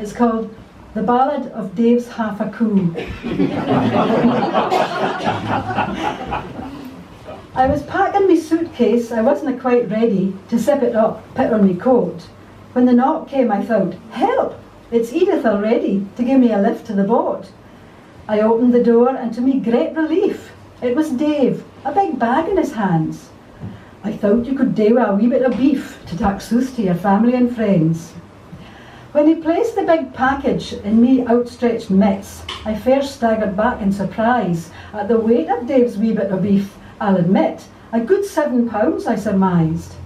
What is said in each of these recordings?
It's called The Ballad of Dave's Half a Coo. I was packing my suitcase. I wasn't quite ready to zip it up, put on my coat. When the knock came, I thought, help, it's Edith already, to give me a lift to the boat. I opened the door, and to me great relief, it was Dave, a big bag in his hands. I thought you could do a wee bit of beef to tak sooth to your family and friends. When he placed the big package in me outstretched mitts, I first staggered back in surprise at the weight of Dave's wee bit of beef. I'll admit, a good 7 pounds, I surmised.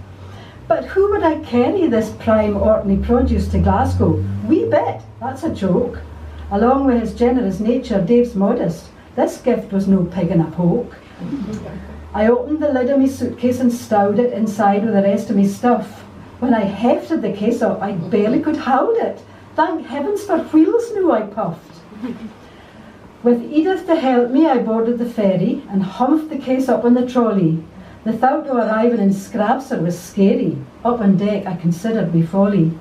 But who would I carry this prime Orkney produce to Glasgow? Wee bit, that's a joke. Along with his generous nature, Dave's modest. This gift was no pig in a poke. I opened the lid of my suitcase and stowed it inside with the rest of my stuff. When I hefted the case up, I barely could hold it. Thank heavens for wheels, now I puffed. With Edith to help me, I boarded the ferry and humphed the case up on the trolley. The thought of arriving in Scrabster was scary. Up on deck, I considered me folly.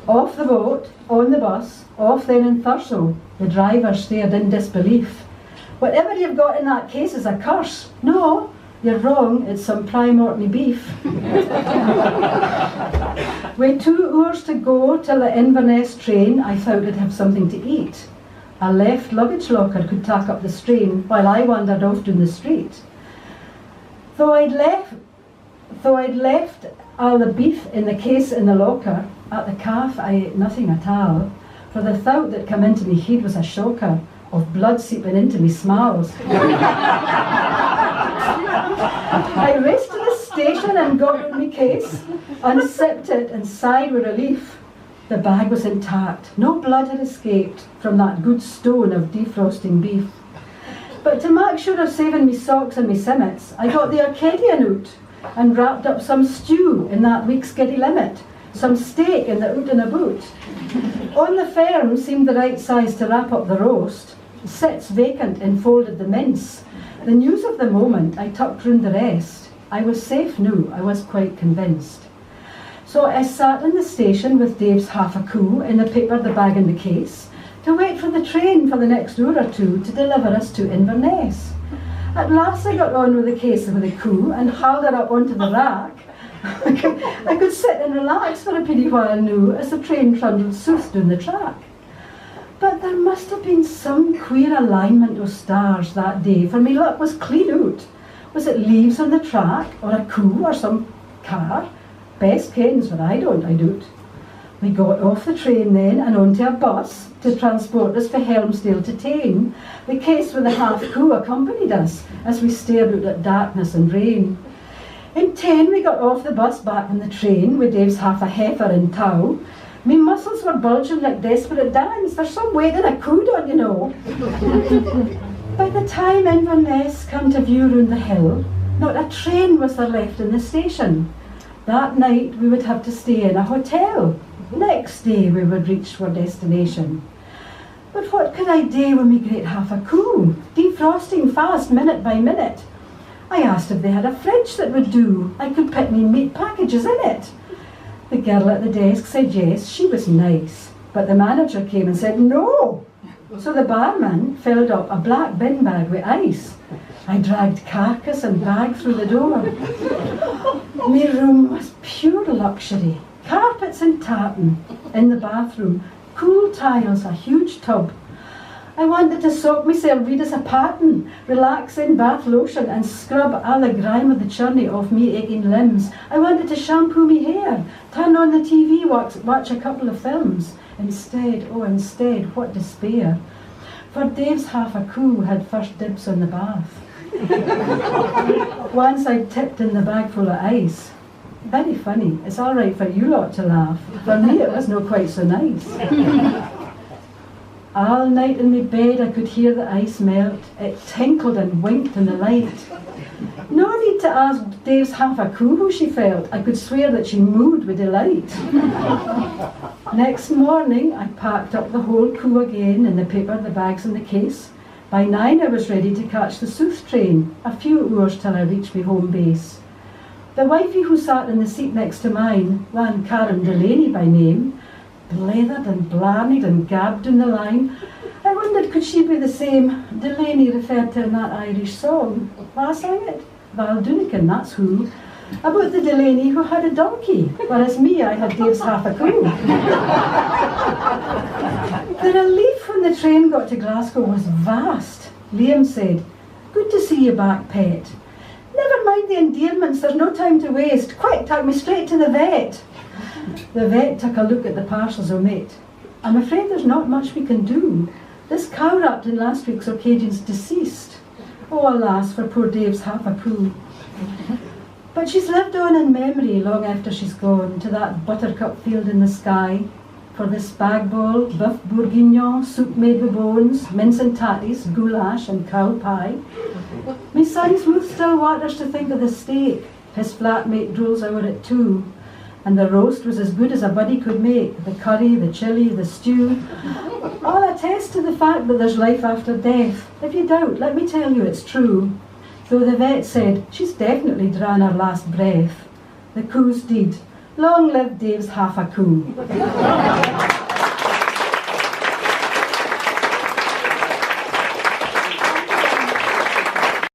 Off the boat, on the bus, off then in Thurso, the driver stared in disbelief. Whatever you've got in that case is a curse. No, you're wrong, it's some prime Orkney beef. With 2 hours to go till the Inverness train, I thought I'd have something to eat. A left luggage locker could tack up the strain while I wandered off down the street. Though I'd left all the beef in the case in the locker, at the calf I ate nothing at all, for the thought that come into me head was a shocker of blood seeping into me smalls. I raced to the station and got out my case, unzipped it and sighed with relief. The bag was intact. No blood had escaped from that good stone of defrosting beef. But to make sure of saving me socks and me simmets, I got the Orcadian out and wrapped up some stew in that week's giddy limit, some steak in the out and a boot. On the firm seemed the right size to wrap up the roast. Sits vacant enfolded the mince. The news of the moment, I tucked round the rest. I was safe now, I was quite convinced. So I sat in the station with Dave's half a coo in the paper, the bag and the case, to wait for the train for the next hour or two to deliver us to Inverness. At last I got on with the case with the coo and hauled her up onto the rack. I could sit and relax for a pretty while now as the train trundled sooth down the track. But there must have been some queer alignment of stars that day, for me luck was clean out. Was it leaves on the track, or a coo, or some car? Best kens, but I doubt. We got off the train then and onto a bus to transport us for Helmsdale to Tane. The case with the half coo accompanied us as we stared out at darkness and rain. In 10 we got off the bus back on the train with Dave's half a heifer in tow. Me muscles were bulging like desperate dams. There's some weight in a coo, don't you know? By the time Inverness came to view round the hill, not a train was there left in the station. That night we would have to stay in a hotel. Next day we would reach our destination. But what could I do with me great half a coo, defrosting fast minute by minute? I asked if they had a fridge that would do. I could put me meat packages in it. The girl at the desk said yes, she was nice. But the manager came and said no. So the barman filled up a black bin bag with ice. I dragged carcass and bag through the door. My room was pure luxury. Carpets and tartan in the bathroom, cool tiles, a huge tub. I wanted to soak myself read as a pattern, relax in bath lotion and scrub all the grime of the churny off me aching limbs. I wanted to shampoo me hair, turn on the TV, watch a couple of films. Instead, what despair. For Dave's half a coo had first dibs on the bath. Once I tipped in the bag full of ice. Very funny, it's all right for you lot to laugh. For me it was no quite so nice. All night in my bed I could hear the ice melt. It tinkled and winked in the light. No need to ask Dave's half a coo how she felt. I could swear that she mooed with delight. Next morning I packed up the whole coo again in the paper, the bags and the case. By 9 I was ready to catch the Sooth train, a few hours till I reached my home base. The wifey who sat in the seat next to mine, one Karen Delaney by name, blathered and blarneyed and gabbed in the line. I wondered, could she be the same Delaney referred to in that Irish song? Well, I sang it. Val Dunican, that's who. About the Delaney who had a donkey, whereas me, I had Dave's half a coon. The relief when the train got to Glasgow was vast. Liam said, "Good to see you back, pet. Never mind the endearments, there's no time to waste. Quick, take me straight to the vet." The vet took a look at the parcels omit. "I'm afraid there's not much we can do. This cow wrapped in last week's Orcadian's deceased. Oh, alas, for poor Dave's half a poo. But she's lived on in memory long after she's gone to that buttercup field in the sky, for the spag bol, boeuf bourguignon, soup made with bones, mince and tatties, goulash and cow pie. Me son smooth still waters to think of the steak. His flatmate drools over it too. And the roast was as good as a buddy could make. The curry, the chilli, the stew. All attest to the fact that there's life after death. If you doubt, let me tell you it's true. Though the vet said she's definitely drawn her last breath. The coo's deed. Long live Dave's half a coo."